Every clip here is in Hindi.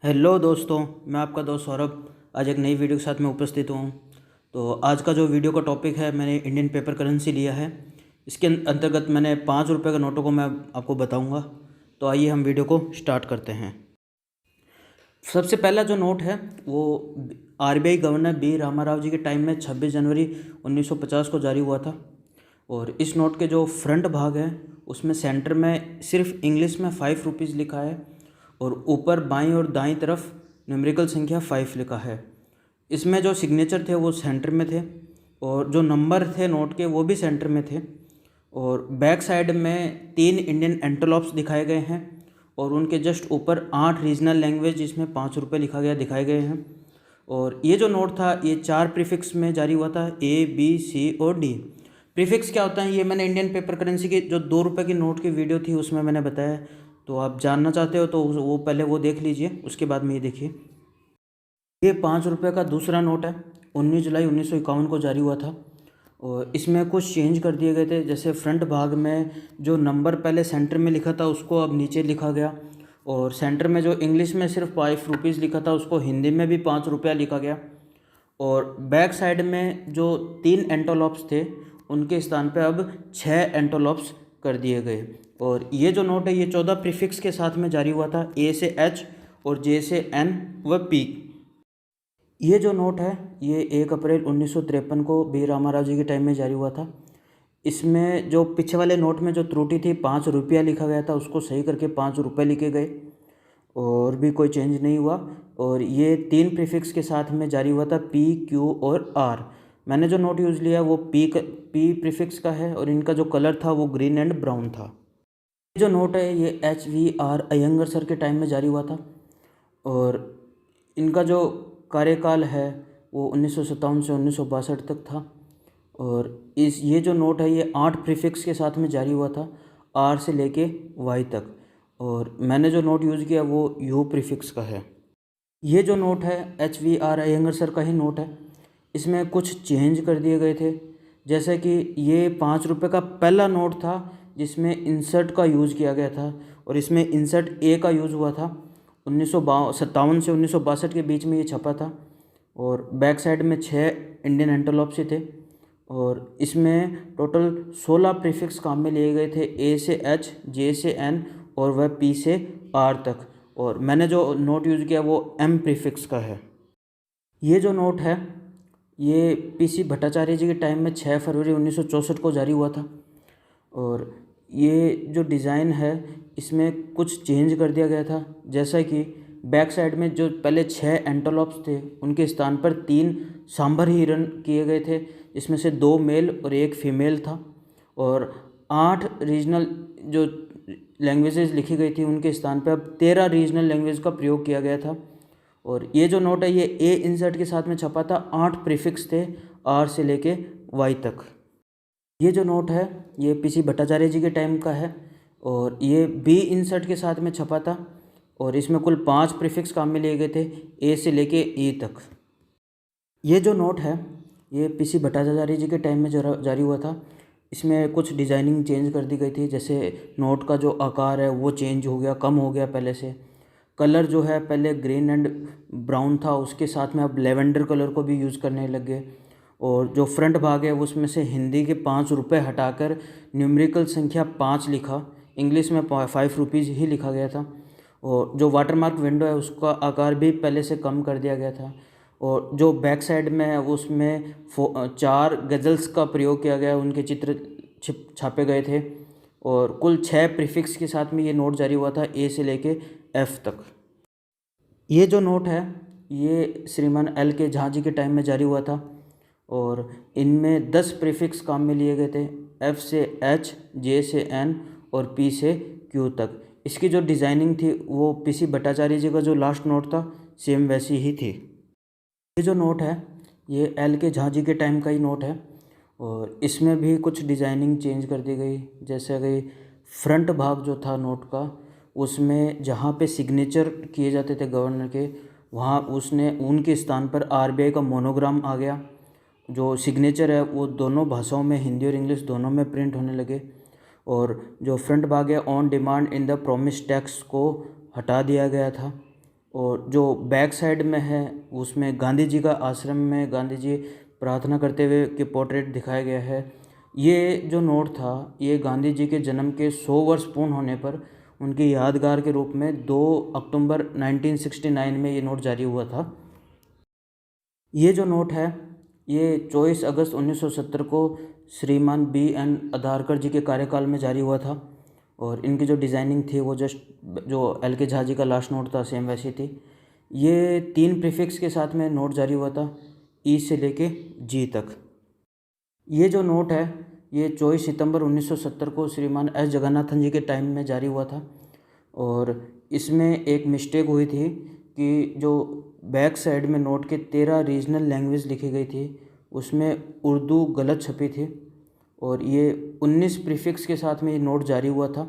हेलो दोस्तों, मैं आपका दोस्त सौरभ आज एक नई वीडियो के साथ में उपस्थित हूँ। तो आज का जो वीडियो का टॉपिक है, मैंने इंडियन पेपर करेंसी लिया है। इसके अंतर्गत मैंने 5 रुपये का नोटों को मैं आपको बताऊँगा। तो आइए हम वीडियो को स्टार्ट करते हैं। सबसे पहला जो नोट है वो आरबीआई गवर्नर बी रामाराव जी के टाइम में 26 जनवरी 1950 को जारी हुआ था। और इस नोट के जो फ्रंट भाग है उसमें सेंटर में सिर्फ इंग्लिश में 5 रुपीज़ लिखा है और ऊपर बाईं और दाईं तरफ न्यूमेरिकल संख्या 5 लिखा है। इसमें जो सिग्नेचर थे वो सेंटर में थे और जो नंबर थे नोट के वो भी सेंटर में थे। और बैक साइड में 3 इंडियन एंटेलोप्स दिखाए गए हैं और उनके जस्ट ऊपर 8 रीजनल लैंग्वेज जिसमें 5 रुपये लिखा गया दिखाए गए हैं। और ये जो नोट था ये 4 प्रीफिक्स में जारी हुआ था, A, B, C और D। प्रीफिक्स क्या होता है ये मैंने इंडियन पेपर करेंसी की जो 2 रुपये की नोट की वीडियो थी उसमें मैंने बताया। तो आप जानना चाहते हो तो वो पहले वो देख लीजिए, उसके बाद में ये देखिए। ये 5 रुपये का दूसरा नोट है, 19 जुलाई 1951 को जारी हुआ था। और इसमें कुछ चेंज कर दिए गए थे, जैसे फ्रंट भाग में जो नंबर पहले सेंटर में लिखा था उसको अब नीचे लिखा गया। और सेंटर में जो इंग्लिश में सिर्फ 5 रुपीज़ लिखा था उसको हिंदी में भी 5 रुपया लिखा गया। और बैक साइड में जो 3 एंटोलॉप्स थे उनके स्थान पे अब 6 एंटोलॉप्स कर दिए गए। और ये जो नोट है ये 14 प्रीफिक्स के साथ में जारी हुआ था, A से H और J से N व P। ये जो नोट है ये 1 अप्रैल 1953 को बी रामाराव जी के टाइम में जारी हुआ था। इसमें जो पीछे वाले नोट में जो त्रुटि थी 5 रुपया लिखा गया था उसको सही करके 5 रुपये लिखे गए और भी कोई चेंज नहीं हुआ। और ये 3 प्रीफिक्स के साथ में जारी हुआ था, P, Q और R। मैंने जो नोट यूज़ लिया वो P प्रीफिक्स का है और इनका जो कलर था वो ग्रीन एंड ब्राउन था। ये जो नोट है ये HVR अयंगर सर के टाइम में जारी हुआ था और इनका जो कार्यकाल है वो 1957 से 1962 तक था। और ये जो नोट है ये 8 प्रीफिक्स के साथ में जारी हुआ था, R से लेके Y तक। और मैंने जो नोट यूज़ किया वो U प्रीफिक्स का है। ये जो नोट है HVR अयंगर सर का ही नोट है। इसमें कुछ चेंज कर दिए गए थे, जैसे कि ये 5 रुपये का पहला नोट था जिसमें इंसर्ट का यूज़ किया गया था और इसमें इंसर्ट A का यूज़ हुआ था। 1957 से 1962 के बीच में ये छपा था और बैक साइड में 6 इंडियन एंटेलोप्स थे। और इसमें टोटल 16 प्रीफिक्स काम में लिए गए थे, A से H, J से N और वह P से R तक। और मैंने जो नोट यूज़ किया वो M प्रीफिक्स का है। ये जो नोट है ये PC भट्टाचार्य जी के टाइम में 6 फरवरी 1964 को जारी हुआ था। और ये जो डिज़ाइन है इसमें कुछ चेंज कर दिया गया था, जैसा कि बैक साइड में जो पहले 6 एंटेलोप्स थे उनके स्थान पर 3 सांभर हिरन किए गए थे, इसमें से 2 मेल और 1 फीमेल था। और 8 रीजनल जो लैंग्वेजेस लिखी गई थी उनके स्थान पर अब 13 रीजनल लैंग्वेज का प्रयोग किया गया था। और ये जो नोट है ये A इंसर्ट के साथ में छपा था, 8 प्रीफिक्स थे R से लेके Y तक। ये जो नोट है ये PC भट्टाचार्य जी के टाइम का है और ये B इंसर्ट के साथ में छपा था और इसमें कुल 5 प्रीफिक्स काम में लिए गए थे, A से लेके E तक। ये जो नोट है ये PC भट्टाचार्य जी के टाइम में जारी हुआ था। इसमें कुछ डिज़ाइनिंग चेंज कर दी गई थी, जैसे नोट का जो आकार है वो चेंज हो गया, कम हो गया पहले से। कलर जो है पहले ग्रीन एंड ब्राउन था, उसके साथ में अब लेवेंडर कलर को भी यूज़ करने लग गए। और जो फ्रंट भाग है उसमें से हिंदी के 5 रुपये हटाकर न्यूमेरिकल संख्या 5 लिखा, इंग्लिश में 5 रुपीज़ ही लिखा गया था। और जो वाटरमार्क विंडो है उसका आकार भी पहले से कम कर दिया गया था। और जो बैक साइड में है उसमें 4 गज़ल्स का प्रयोग किया गया, उनके चित्र छापे गए थे। और कुल 6 प्रीफिक्स के साथ में ये नोट जारी हुआ था, A से लेके F तक। ये जो नोट है ये श्रीमान L.K. झा जी के टाइम में जारी हुआ था और इनमें 10 प्रीफिक्स काम में लिए गए थे, F से H, J से N और P से Q तक। इसकी जो डिज़ाइनिंग थी वो PC भट्टाचार्य जी का जो लास्ट नोट था सेम वैसी ही थी। ये जो नोट है ये L.K. झा जी के टाइम का ही नोट है और इसमें भी कुछ डिज़ाइनिंग चेंज कर दी गई, जैसे कि फ्रंट भाग जो था नोट का उसमें जहाँ पे सिग्नेचर किए जाते थे गवर्नर के, वहाँ उसने उनके स्थान पर RBI का मोनोग्राम आ गया। जो सिग्नेचर है वो दोनों भाषाओं में, हिंदी और इंग्लिश दोनों में प्रिंट होने लगे। और जो फ्रंट भाग है on demand in the promise tax को हटा दिया गया था और जो बैक साइड में है उसमें गांधी जी का आश्रम में गांधी जी प्रार्थना करते हुए के पोर्ट्रेट दिखाया गया है। ये जो नोट था ये गांधी जी के जन्म के 100 वर्ष पूर्ण होने पर उनकी यादगार के रूप में 2 अक्टूबर 1969 में ये नोट जारी हुआ था। ये जो नोट है ये 24 अगस्त 1970 को श्रीमान B.N. आधारकर जी के कार्यकाल में जारी हुआ था और इनकी जो डिज़ाइनिंग थी वो जस्ट जो L.K. झा जी का लास्ट नोट था सेम वैसी थी। ये 3 प्रीफिक्स के साथ में नोट जारी हुआ था E से लेके G तक। ये जो नोट है ये 24 सितंबर 1970 को श्रीमान S. जगन्नाथन जी के टाइम में जारी हुआ था और इसमें एक मिस्टेक हुई थी कि जो बैक साइड में नोट के 13 रीजनल लैंग्वेज लिखी गई थी उसमें उर्दू गलत छपी थी और ये 19 प्रीफिक्स के साथ में ये नोट जारी हुआ था।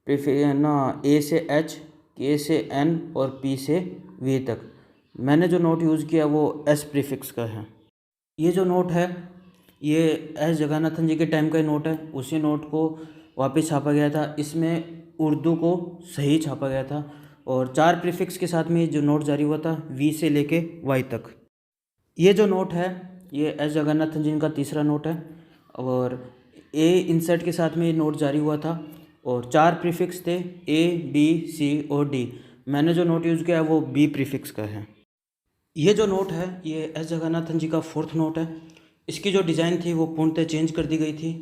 A से H, K से N और P से V तक। मैंने जो नोट यूज़ किया वो S प्रीफिक्स का है। ये जो नोट है ये S. जगन्नाथन जी के टाइम का ही नोट है। उसी नोट को वापस छापा गया था। इसमें उर्दू को सही छापा गया था और 4 प्रीफिक्स के साथ में जो नोट जारी हुआ था V से लेके Y तक। ये जो नोट है ये S. जगन्नाथन जी का तीसरा नोट है और A इंसर्ट के साथ में ये नोट जारी हुआ था और 4 प्रीफिक्स थे A, B, C और D। मैंने जो नोट यूज़ किया है वो B प्रीफिक्स का है। ये जो नोट है ये S. जगन्नाथन जी का 4th नोट है। इसकी जो डिज़ाइन थी वो पूर्णतः चेंज कर दी गई थी।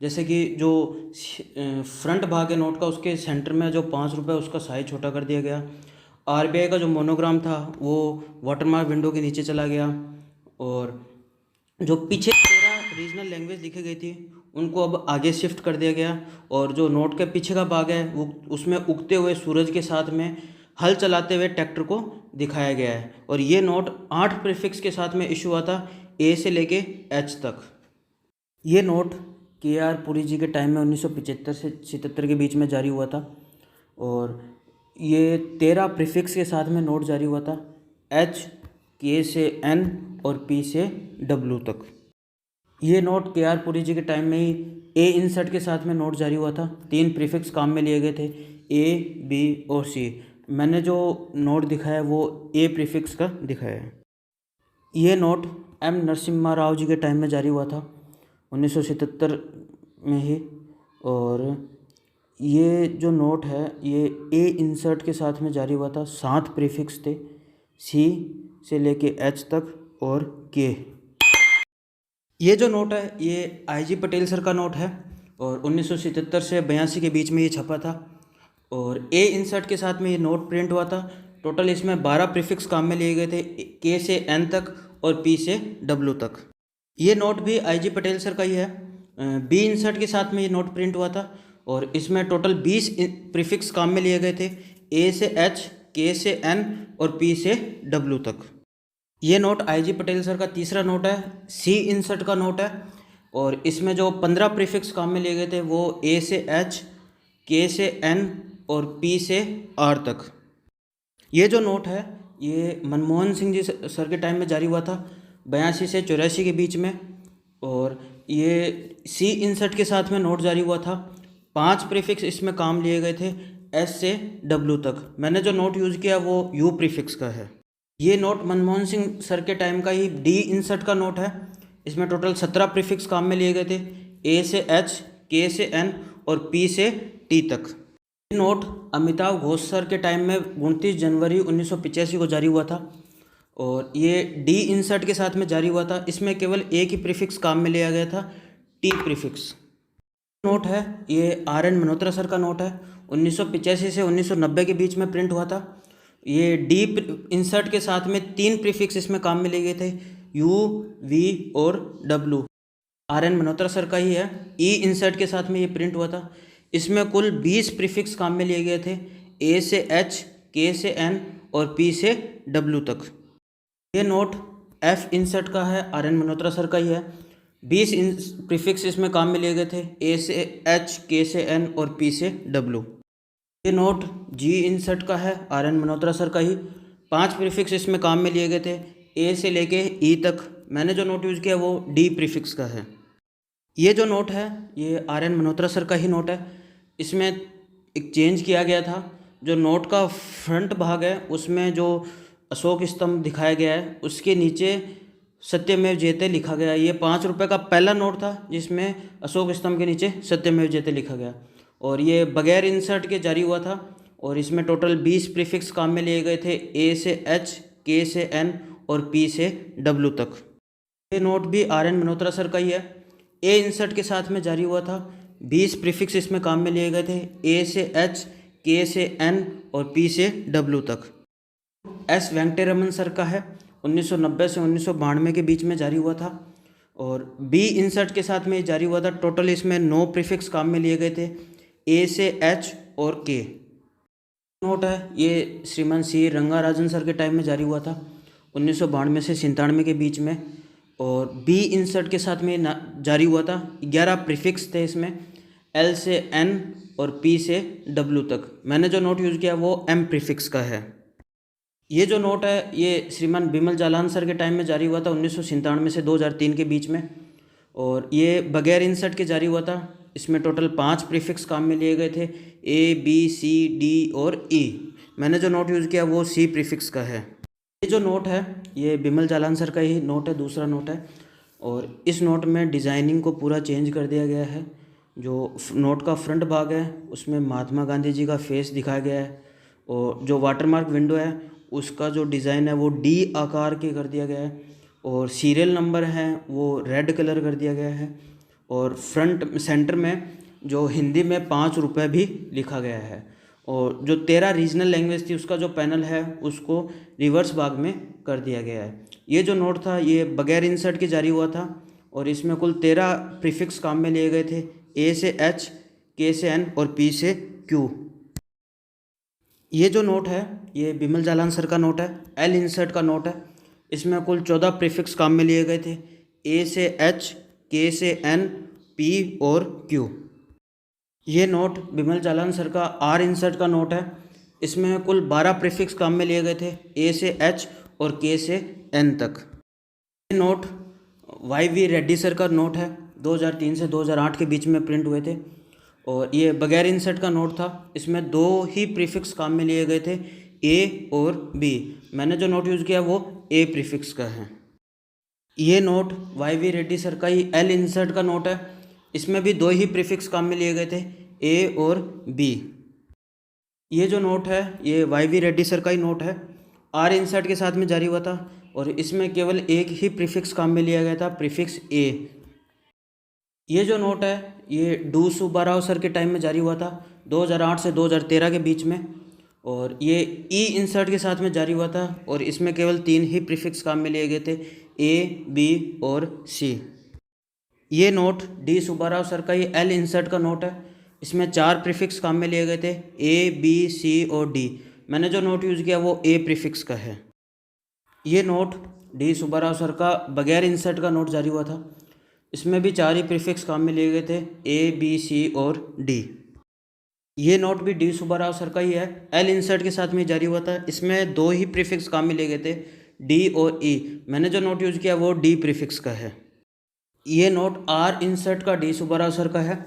जैसे कि जो फ्रंट भाग है नोट का उसके सेंटर में जो 5 रुपये उसका साइज छोटा कर दिया गया। RBI का जो मोनोग्राम था वो वाटरमार्क विंडो के नीचे चला गया और जो पीछे 13 रीजनल लैंग्वेज लिखी गई थी उनको अब आगे शिफ्ट कर दिया गया और जो नोट के पीछे का भाग है वो उसमें उगते हुए सूरज के साथ में हल चलाते हुए ट्रैक्टर को दिखाया गया है। और ये नोट 8 प्रीफिक्स के साथ में इशू हुआ था A से लेके H तक। ये नोट KR पुरी जी के टाइम में 1975 से 77 के बीच में जारी हुआ था और ये 13 प्रीफिक्स के साथ में नोट जारी हुआ था H, K से N और P से W तक। ये नोट KR पुरी जी के टाइम में ही A इंसर्ट के साथ में नोट जारी हुआ था। 3 प्रीफिक्स काम में लिए गए थे A, B और C। मैंने जो नोट दिखाया वो A प्रीफिक्स का दिखाया है। ये नोट M. नरसिम्हा राव जी के टाइम में जारी हुआ था 1977 में ही और ये जो नोट है ये A इंसर्ट के साथ में जारी हुआ था। 7 प्रीफिक्स थे C से लेके H तक और K। ये जो नोट है ये IG पटेल सर का नोट है और 1977 से 82 के बीच में ये छपा था और A इंसर्ट के साथ में ये नोट प्रिंट हुआ था। टोटल इसमें 12 प्रीफिक्स काम में लिए गए थे K से N तक और P से W तक। ये नोट भी IG पटेल सर का ही है। B इंसर्ट के साथ में ये नोट प्रिंट हुआ था और इसमें टोटल 20 प्रीफिक्स काम में लिए गए थे A से H, K से N और P से W तक। ये नोट IG पटेल सर का तीसरा नोट है। C इंसर्ट का नोट है और इसमें जो 15 प्रीफिक्स काम में लिए गए थे वो A से H, K से N और P से R तक। ये जो नोट है ये मनमोहन सिंह जी सर के टाइम में जारी हुआ था 82 से 84 के बीच में और ये C इंसर्ट के साथ में नोट जारी हुआ था। 5 प्रीफिक्स इसमें काम लिए गए थे S से W तक। मैंने जो नोट यूज़ किया वो U प्रीफिक्स का है। ये नोट मनमोहन सिंह सर के टाइम का ही D इंसर्ट का नोट है। इसमें टोटल 17 प्रीफिक्स काम में लिए गए थे A से H, K से N और P से T तक। ये नोट अमिताभ घोष सर के टाइम में 29 जनवरी 1985 को जारी हुआ था और ये D इंसर्ट के साथ में जारी हुआ था। इसमें केवल एक ही प्रीफिक्स काम में लिया गया था T प्रीफिक्स। नोट है ये RN मल्होत्रा सर का नोट है। 1985 से 1990 के बीच में प्रिंट हुआ था। ये D इंसर्ट के साथ में 3 प्रीफिक्स इसमें काम में लिए गए थे U, V और W। RN मल्होत्रा सर का ही है। E इंसर्ट के साथ में ये प्रिंट हुआ था। इसमें कुल 20 प्रीफिक्स काम में लिए गए थे A से H, K से N और P से W तक। ये नोट F इंसर्ट का है। RN मल्होत्रा सर का ही है। 20 प्रीफिक्स इसमें काम में लिए गए थे A से H, K से N और P से W। ये नोट G इंसर्ट का है। RN मल्होत्रा सर का ही। 5 प्रीफिक्स इसमें काम में लिए गए थे A से लेके E तक। मैंने जो नोट यूज़ किया वो D प्रीफिक्स का है। ये जो नोट है ये RN मल्होत्रा सर का ही नोट है। इसमें एक चेंज किया गया था जो नोट का फ्रंट भाग है उसमें जो अशोक स्तंभ दिखाया गया है उसके नीचे सत्यमेव जयते लिखा गया है। ये 5 रुपये का पहला नोट था जिसमें अशोक स्तंभ के नीचे सत्यमेव जयते लिखा गया, और ये बगैर इंसर्ट के जारी हुआ था। और इसमें टोटल 20 प्रीफिक्स काम में लिए गए थे, ए से एच, के से एन और पी से डब्ल्यू तक। ये नोट भी आर.एन. मल्होत्रा सर का ही है। ए इंसर्ट के साथ में जारी हुआ था। 20 प्रीफिक्स इसमें काम में लिए गए थे, ए से एच, के से एन और पी से डब्ल्यू तक। एस वेंकटेरमन सर का है, 1990 से 1992 के बीच में जारी हुआ था। और बी इंसर्ट के साथ में जारी हुआ था। टोटल इसमें 9 प्रीफिक्स काम में लिए गए थे, ए से एच और के। नोट है ये श्रीमान सी रंगाराजन सर के टाइम में जारी हुआ था, 1992 से 97 के बीच में। और बी इंसर्ट के साथ में जारी हुआ था। 11 प्रीफिक्स थे इसमें, एल से एन और पी से डब्ल्यू तक। मैंने जो नोट यूज़ किया वो एम प्रीफिक्स का है। ये जो नोट है ये श्रीमान बिमल जालान सर के टाइम में जारी हुआ था, 1997 से 2003 के बीच में। और ये बगैर इंसर्ट के जारी हुआ था। इसमें टोटल 5 प्रीफिक्स काम में लिए गए थे, ए, बी, सी, डी और ई। मैंने जो नोट यूज़ किया वो सी प्रीफिक्स का है। ये जो नोट है ये बिमल जालान सर का ही नोट है, दूसरा नोट है। और इस नोट में डिज़ाइनिंग को पूरा चेंज कर दिया गया है। जो नोट का फ्रंट भाग है उसमें महात्मा गांधी जी का फेस दिखाया गया है, और जो वाटरमार्क विंडो है उसका जो डिज़ाइन है वो डी आकार के कर दिया गया है, और सीरियल नंबर है वो रेड कलर कर दिया गया है। और फ्रंट सेंटर में जो हिंदी में 5 रुपये भी लिखा गया है। और जो 13 रीजनल लैंग्वेज थी उसका जो पैनल है उसको रिवर्स भाग में कर दिया गया है। ये जो नोट था ये बगैर इंसर्ट के जारी हुआ था, और इसमें कुल 13 प्रीफिक्स काम में लिए गए थे, ए से एच, के से एन और पी से क्यू। ये जो नोट है ये बिमल जालान सर का नोट है, एल इंसर्ट का नोट है। इसमें कुल 14 प्रीफिक्स काम में लिए गए थे, ए से एच, के से एन, पी और क्यू। ये नोट बिमल जालान सर का आर इंसर्ट का नोट है। इसमें कुल 12 प्रीफिक्स काम में लिए गए थे, ए से एच और के से एन तक। ये note Y V Reddy sir का नोट है, 2003 से 2008 के बीच में प्रिंट हुए थे। और ये बगैर इंसर्ट का नोट था। इसमें 2 ही प्रीफिक्स काम में लिए गए थे, ए और बी। मैंने जो नोट यूज़ किया वो ए प्रीफिक्स का है। ये note Y V Reddy sir का ही एल इंसर्ट का नोट है। इसमें भी 2 ही प्रीफिक्स काम में लिए गए थे, ए और बी। ये जो नोट है ये वाई वी रेड्डी सर का ही नोट है, आर इंसर्ट के साथ में जारी हुआ था। और इसमें केवल एक ही प्रीफिक्स काम में लिया गया था, प्रीफिक्स ए। ये जो नोट है ये डू सुब्बाराव सर के टाइम में जारी हुआ था, 2008 से 2013 के बीच में। और ये ई इंसर्ट के साथ में जारी हुआ था, और इसमें केवल 3 ही प्रीफिक्स काम में लिए गए थे, ए, बी और सी। ये नोट डी सुब्बाराव सर का ही एल इंसर्ट का नोट है। इसमें 4 प्रीफिक्स काम में लिए गए थे, ए, बी, सी और डी। मैंने जो नोट यूज़ किया वो ए प्रीफिक्स का है। ये नोट डी सुब्बाराव सर का बगैर इंसर्ट का नोट जारी हुआ था। इसमें भी 4 ही प्रीफिक्स काम में लिए गए थे, ए, बी, सी और डी। ये नोट भी डी सुब्बाराव सर का ही है, एल इंसर्ट के साथ में जारी हुआ था। इसमें 2 ही प्रीफिक्स काम में लिए गए थे, डी और ई। मैंने जो नोट यूज़ किया वो डी प्रीफिक्स का है। ये नोट आर इंसर्ट का डी सुब्बाराव सर का है।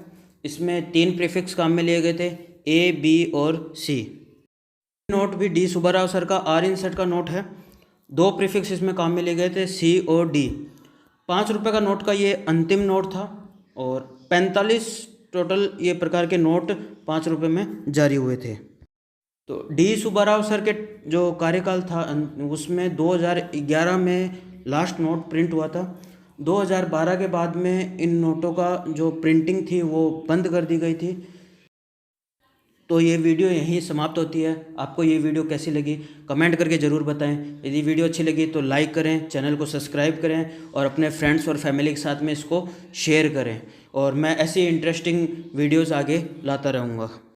इसमें 3 प्रीफिक्स काम में लिए गए थे, ए, बी और सी। नोट भी डी सुब्बाराव सर का आर इंसर्ट का नोट है। 2 प्रीफिक्स इसमें काम में लिए गए थे, सी और डी। 5 रुपये का नोट का ये अंतिम नोट था, और 45 टोटल ये प्रकार के नोट 5 रुपये में जारी हुए थे। तो डी सुब्बाराव सर के जो कार्यकाल था उसमें 2011 में लास्ट नोट प्रिंट हुआ था। 2012 के बाद में इन नोटों का जो प्रिंटिंग थी वो बंद कर दी गई थी। तो ये वीडियो यहीं समाप्त होती है। आपको ये वीडियो कैसी लगी कमेंट करके ज़रूर बताएं। यदि वीडियो अच्छी लगी तो लाइक करें, चैनल को सब्सक्राइब करें और अपने फ्रेंड्स और फैमिली के साथ में इसको शेयर करें। और मैं ऐसी इंटरेस्टिंग वीडियोस आगे लाता रहूँगा।